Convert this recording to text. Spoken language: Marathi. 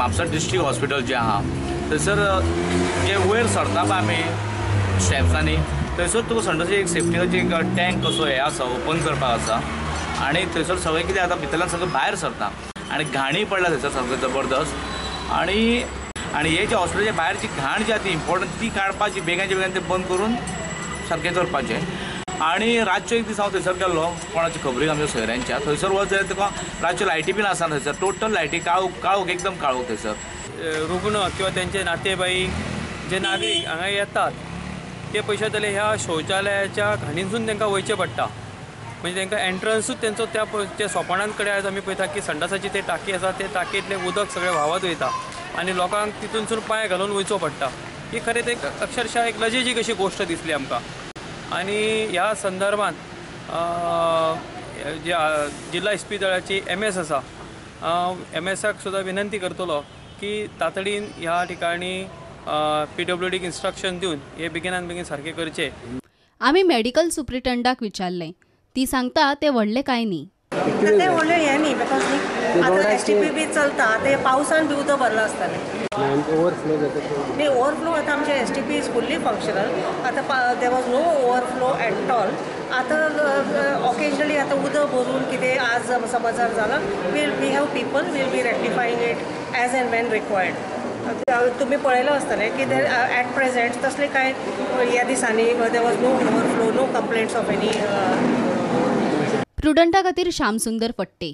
म्हापसा डिस्ट्रिक्ट हॉस्पिटल जे आहा थंयसर जे वयर सरता पळय आमी स्टेप्सांनी थंयसर तुका संडास एक सेफ्टीची एक टँक कसो हे आसा ओपन करपाक आसा आनी थंयसर सगळें कितें जाता भितरल्यान सगळें भायर सरता आनी घाणी पडल्या थंयसर सगळें जबरदस्त आनी हे जे हॉस्पिटलाच्या भायर जी घाण जी आसा ती इम्पॉर्टंट ती काडपाची बेगाचे बेगान ते बंद करून सारकें करपाचें आनी रातचो एक दीस हांव थंयसर गेल्लो कोणाची खबरीक आमच्या सोयऱ्यांच्या थंयसर वच जाल्यार तुका रातच्यो लायटी बीन आसा थंयसर टोटल लायटी काळोख एकदम काळोख थंयसर रुग्ण किंवा त्यांचे नातेवाईक जे नागरीक हांगा येतात ते पयशे जाल्यार ह्या शौचालयाच्या घाणींसून तांकां वयचें पडटा म्हणजे तांकां एंट्रन्सूच तेंचो त्या सोपाणां कडेन आयज आमी पळयता की संडासाची ते टाकी आसा ते टाकयेंतलें उदक सगळें व्हांवत वयता आनी लोकांक तितूनसून पांय घालून वयचो पडटा ही खरें ते अक्षरशः एक लजेची कशी गोश्ट दिसली आमकां आनी ह्या संदर्भांत जे जिल्हा इस्पितळाची MS आसा MSक सुद्दां विनंती करतलो की तातडीन ह्या ठिकाणी PWDक इन्स्ट्रक्शन दिवन हे बेगिनान बेगीन सारकें करचें. आमी मेडिकल सुप्रिटेंडाक विचारलें ती सांगता ते व्हडले कांय न्ही ते व्हडले हे न्ही बिकॉज न्ही आतां STP बी चलता ते पावसान बी उदक भरला आसतालें न्ही ओवरफ्लो आतां आमचे STP इज फुल्ली फंक्शनल आतां there was no overflow at all आतां ऑकेजनली आतां उदक भरून कितें आज समज जर जालां we have people will be rectifying it as and when required. तुम्ही पळयलो आसतलें की ॲट प्रेझेंट तसले कांय ह्या दिसांनी there was no overflow no complaints of any. प्रुडंटा खातीर श्यामसुंदर फडते.